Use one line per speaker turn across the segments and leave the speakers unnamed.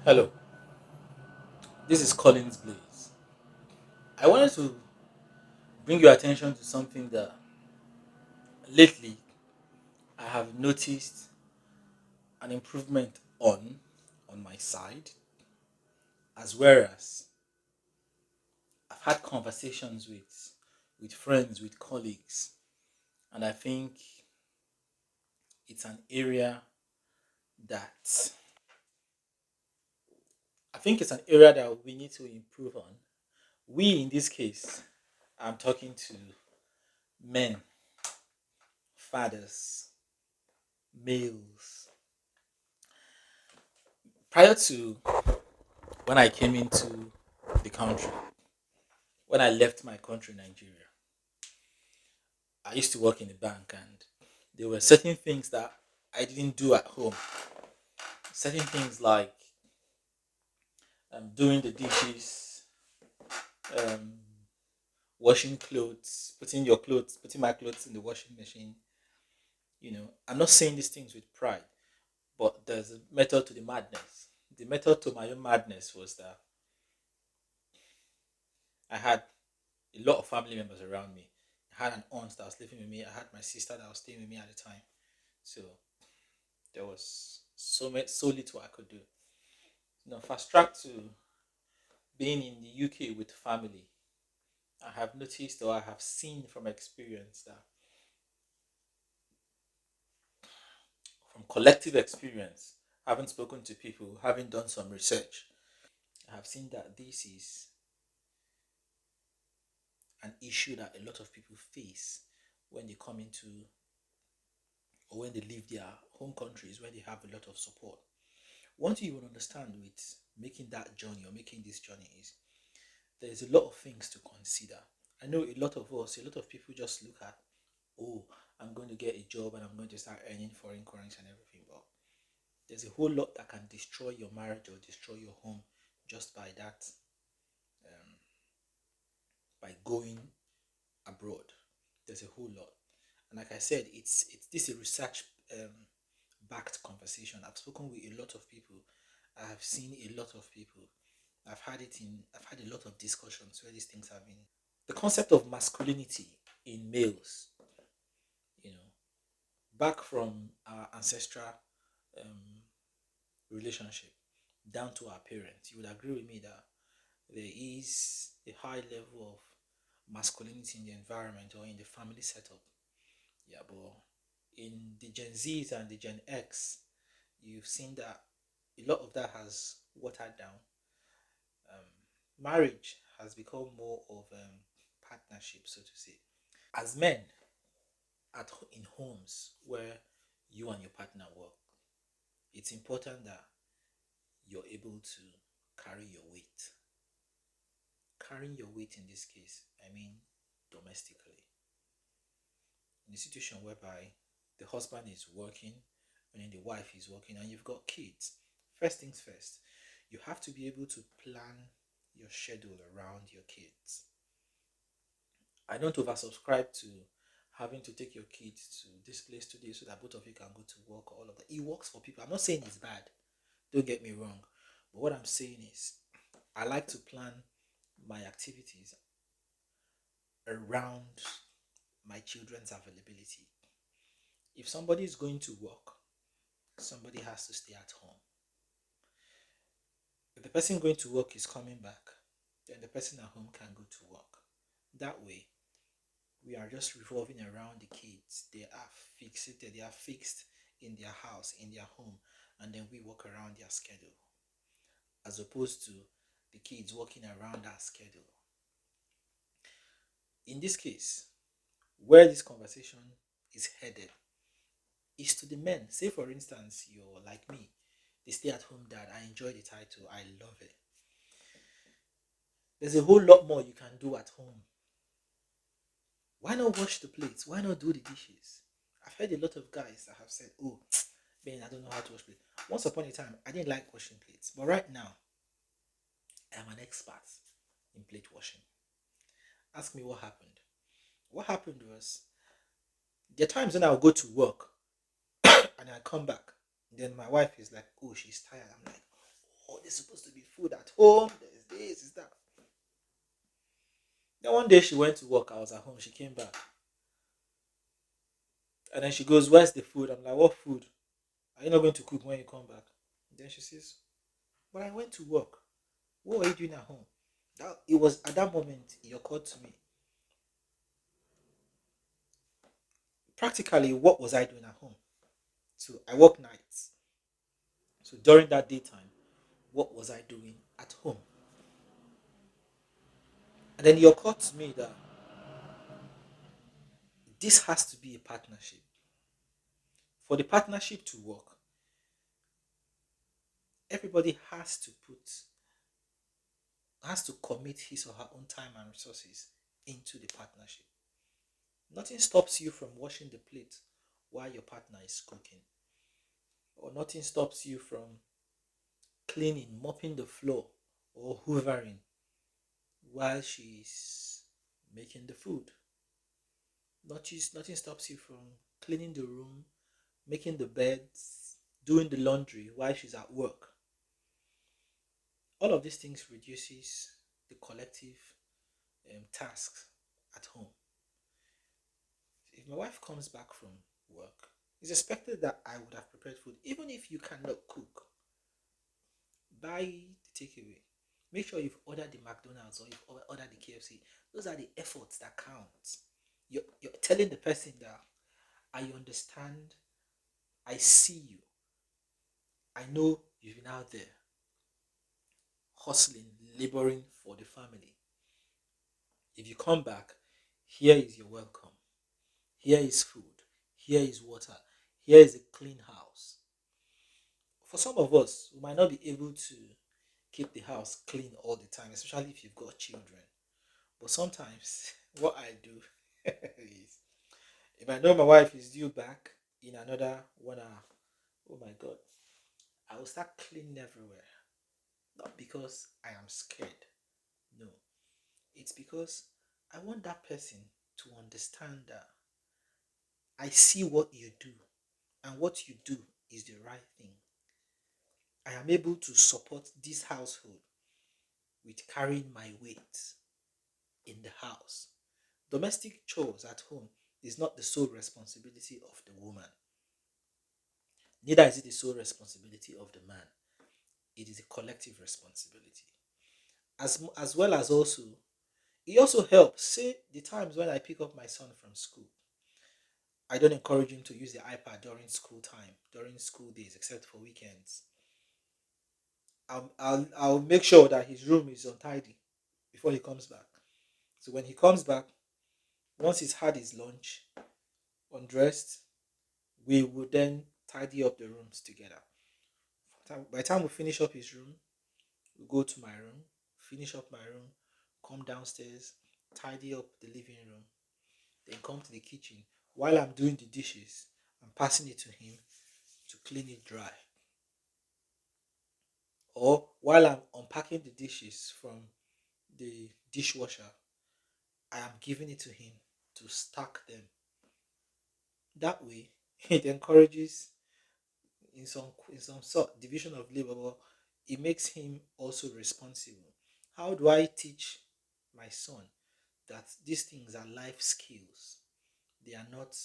Hello, this is Collins Blaze. I wanted to bring your attention to something that lately I have noticed an improvement on my side, as well as I've had conversations with friends, with colleagues, and it's an area that I think it's an area that we need to improve on. We, in this case, I'm talking to men, fathers, males. Prior to when I came into the country, when I left my country, Nigeria, I used to work in a bank, and there were certain things that I didn't do at home. Certain things like doing the dishes, um, washing clothes, putting my clothes in the washing machine. I'm not saying these things with pride, but there's a method to the madness. The method to my own madness was that I had a lot of family members around me. I had an aunt that was living with me. I had my sister that was staying with me at the time. So there was so little I could do. Fast track to being in the UK with family. I have noticed or I have seen from experience that from collective experience, having spoken to people, having done some research, I have seen that this is an issue that a lot of people face when they come into or when they leave their home countries where they have a lot of support. One thing you will understand with making that journey or making this journey is there's a lot of things to consider. I know a lot of people just look at, oh, I'm going to get a job and I'm going to start earning foreign currency and everything. But there's a whole lot that can destroy your marriage or destroy your home just by um, by going abroad. There's a whole lot. And like I said, it's this a research backed conversation. I've spoken with a lot of people. I have seen a lot of people. I've had a lot of discussions where these things have been. The concept of masculinity in males, you know, back from our ancestral um, relationship down to our parents, you would agree with me that there is a high level of masculinity in the environment or in the family setup. Yeah, but in the Gen Zs and the Gen X, you've seen that a lot of that has watered down. Marriage has become more of partnership, so to say. As men in homes where you and your partner work, it's important that you're able to carry your weight. Carrying your weight in this case, I mean domestically. In a situation whereby the husband is working and then the wife is working and you've got kids, first things first, you have to be able to plan your schedule around your kids. I don't oversubscribe to having to take your kids to this place today so that both of you can go to work, all of that. It works for people. I'm not saying it's bad. Don't get me wrong. But what I'm saying is I like to plan my activities around my children's availability. If somebody is going to work, somebody has to stay at home. If the person going to work is coming back, then the person at home can go to work. That way, we are just revolving around the kids. They are fixated, they are fixed in their house, in their home, and then we walk around their schedule, as opposed to the kids walking around our schedule. In this case, where this conversation is headed is to the men. Say, for instance, you're like me, the stay at home dad. I enjoy the title, I love it. There's a whole lot more you can do at home. Why not wash the plates? Why not do the dishes? I've heard a lot of guys that have said, oh, man, I don't know how to wash plates. Once upon a time, I didn't like washing plates. But right now, I'm an expert in plate washing. Ask me what happened. What happened was, there are times when I'll go to work and I come back. Then my wife is like, oh, she's tired. I'm like, Oh, there's supposed to be food at home. There's this, is that. Then one day she went to work. I was at home. She came back. And then she goes, "Where's the food?" I'm like, "What food? Are you not going to cook when you come back?" Then she says, "But I went to work. What were you doing at home?" It was at that moment it occurred to me. Practically, what was I doing at home? So I work nights. So during that daytime, what was I doing at home? And then it occurred to me that this has to be a partnership. For the partnership to work, everybody has to commit his or her own time and resources into the partnership. Nothing stops you from washing the plate while your partner is cooking, or nothing stops you from cleaning, mopping the floor, or hoovering while she's making the food. Nothing stops you from cleaning the room, making the beds, doing the laundry while she's at work. All of these things reduces the collective tasks at home. If my wife comes back from work, it's expected that I would have prepared food. Even if you cannot cook, buy the takeaway. Make sure you've ordered the McDonald's or you've ordered the KFC. Those are the efforts that count. You're telling the person that I understand, I see you, I know you've been out there hustling, laboring for the family. If you come back, here is your welcome. Here is food. Here is water. Here is a clean house. For some of us, we might not be able to keep the house clean all the time, especially if you've got children. But sometimes, what I do is if I know my wife is due back in another 1 hour, oh my god, I will start cleaning everywhere. Not because I am scared, no, it's because I want that person to understand that I see what you do, and what you do is the right thing. I am able to support this household with carrying my weight in the house. Domestic chores at home is not the sole responsibility of the woman, neither is it the sole responsibility of the man. It is a collective responsibility. As well as also, it also helps. Say the times when I pick up my son from school, I don't encourage him to use the iPad during school time, during school days, except for weekends. I'll make sure that his room is untidy before he comes back. So when he comes back, once he's had his lunch, undressed, we will then tidy up the rooms together. By the time we finish up his room, we go to my room, finish up my room, come downstairs, tidy up the living room, then come to the kitchen. While I'm doing the dishes, I'm passing it to him to clean it dry. Or while I'm unpacking the dishes from the dishwasher, I am giving it to him to stack them. That way, it encourages in some sort division of labor, but it makes him also responsible. How do I teach my son that these things are life skills? They are not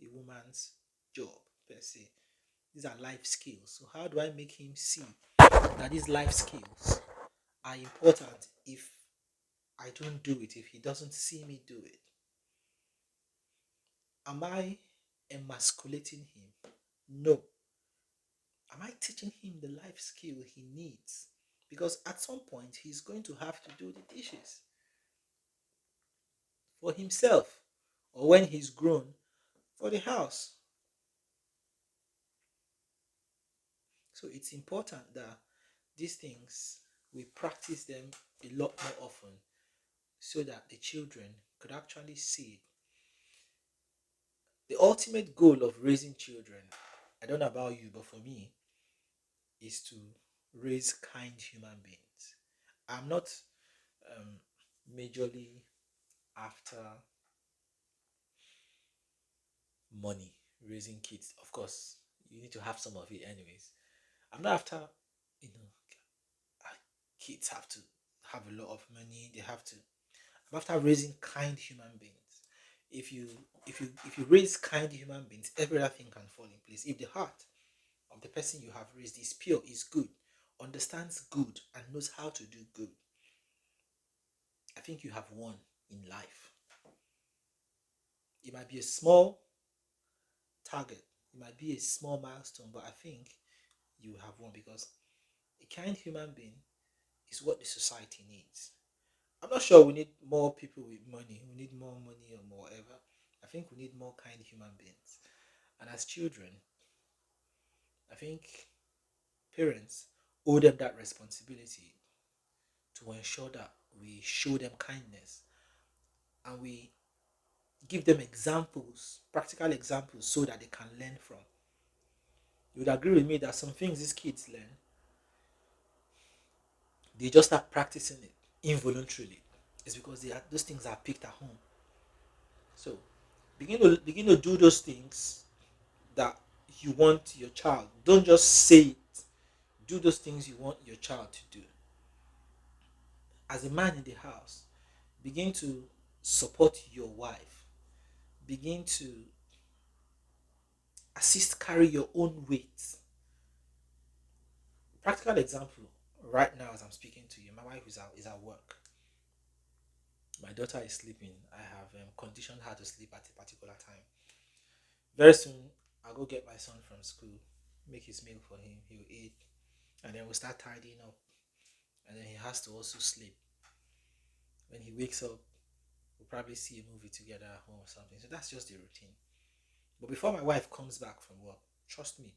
a woman's job per se. These are life skills. So how do I make him see that these life skills are important if I don't do it, if he doesn't see me do it? Am I emasculating him? No. Am I teaching him the life skill he needs? Because at some point he's going to have to do the dishes for himself, or when he's grown, for the house. So it's important that these things we practice them a lot more often so that the children could actually see it. The ultimate goal of raising children, I don't know about you, but for me, is to raise kind human beings. I'm not um, majorly after money raising kids. Of course, you need to have some of it anyways. I'm not after, you know, kids have to have a lot of money. They have to. After raising kind human beings, if you if you raise kind human beings, every other thing can fall in place. If the heart of the person you have raised is pure, is good, understands good, and knows how to do good, I think you have won in life. It might be a small target, it might be a small milestone, but I think you have won because a kind human being is what the society needs. I'm not sure we need more people with money. We need more money or more whatever. I think we need more kind human beings. And as children, I think parents owe them that responsibility to ensure that we show them kindness and we give them examples, practical examples, so that they can learn from. You would agree with me that some things these kids learn, they just start practicing it involuntarily. It's because those things are picked at home. So begin to do those things that you want your child. Don't just say it. Do those things you want your child to do. As a man in the house, begin to support your wife. Begin to assist carry your own weight. Practical example, right now as I'm speaking to you, my wife is at work. My daughter is sleeping. I have conditioned her to sleep at a particular time. Very soon, I'll go get my son from school, make his meal for him. He'll eat, and then we'll start tidying up. And then he has to also sleep. When he wakes up, we'll probably see a movie together at home or something. So that's just the routine. But before my wife comes back from work, trust me,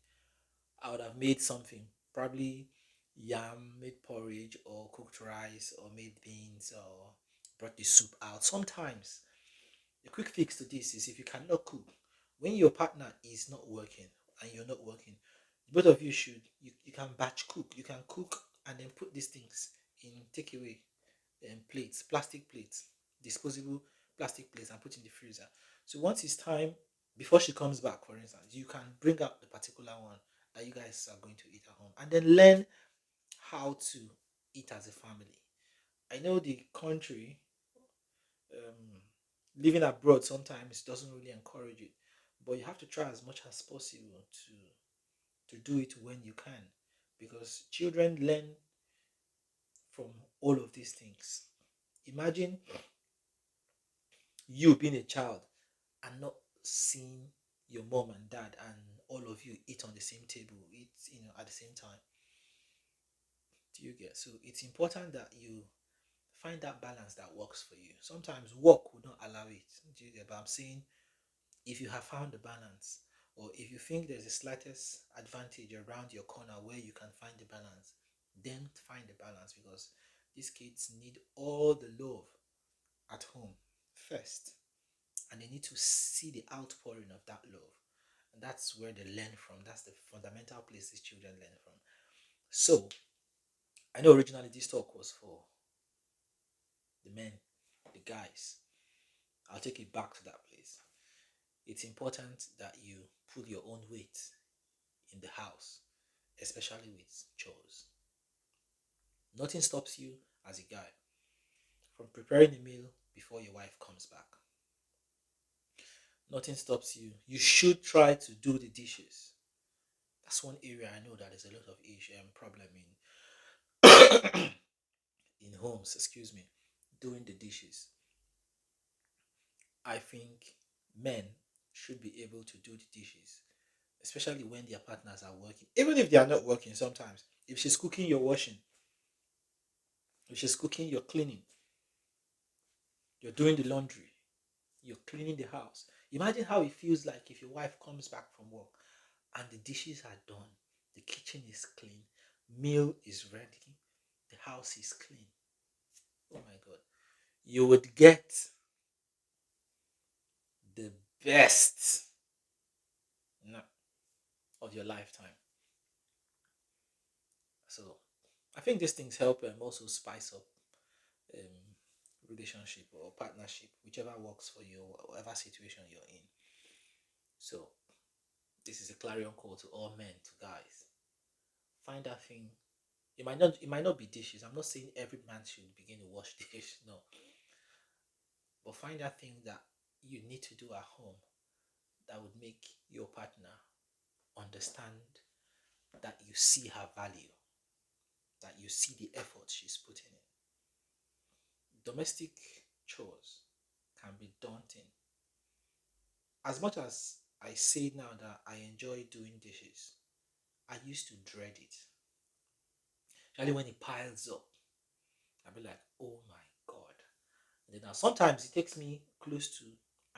I would have made something. Probably yam, made porridge, or cooked rice, or made beans, or brought the soup out. Sometimes a quick fix to this is if you cannot cook, when your partner is not working and you're not working, both of you you can batch cook. You can cook and then put these things in takeaway plates, plastic plates, disposable plastic plates, and put in the freezer. So once it's time, before she comes back, for instance, you can bring out the particular one that you guys are going to eat at home, and then learn how to eat as a family. I know the country, um, living abroad sometimes doesn't really encourage it, but you have to try as much as possible to do it when you can, because children learn from all of these things. Imagine you being a child and not seeing your mom and dad and all of you eat on the same table, eat at the same time. Do you get? So it's important that you find that balance that works for you. Sometimes work will not allow it. Do you get? But I'm saying if you have found the balance, or if you think there's a slightest advantage around your corner where you can find the balance, then find the balance, because these kids need all the love at home first, and they need to see the outpouring of that love. And that's where they learn from. That's the fundamental place these children learn from. So I know originally this talk was for the men, the guys. I'll take it back to that place. It's important that you put your own weight in the house, especially with chores. Nothing stops you as a guy from preparing a meal before your wife comes back. Nothing stops you. You should try to do the dishes. That's one area I know that there's a lot of issue and problem in homes. Excuse me, doing the dishes. I think men should be able to do the dishes, especially when their partners are working. Even if they are not working, sometimes if she's cooking, you're washing. If she's cooking, you're cleaning. You're doing the laundry. You're cleaning the house. Imagine how it feels like if your wife comes back from work and the dishes are done, the kitchen is clean, meal is ready, the house is clean. Oh my God. You would get the best nap of your lifetime. So I think these things help also spice up um, relationship or partnership, whichever works for you, or whatever situation you're in. So this is a clarion call to all men, to guys. Find that thing It might not be dishes. I'm not saying every man should begin to wash dishes. No, but find that thing that you need to do at home that would make your partner understand that you see her value, that you see the effort she's putting in. Domestic chores can be daunting. As much as I say now that I enjoy doing dishes, I used to dread it. Especially when it piles up. I'll be like, oh my God. And then now sometimes it takes me close to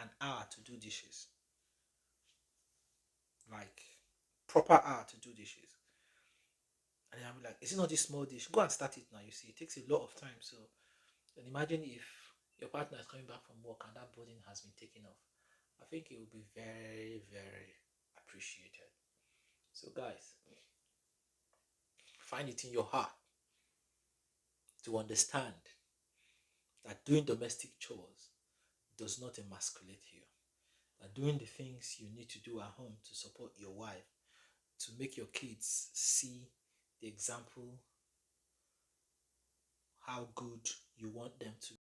an hour to do dishes. Like proper hour to do dishes. And then I'll be like, is it not this small dish? Go and start it now. You see, it takes a lot of time. So then imagine if your partner is coming back from work and that burden has been taken off. I think it will be very, very appreciated. So guys, find it in your heart to understand that doing domestic chores does not emasculate you. That doing the things you need to do at home to support your wife, to make your kids see the example, how good you want them to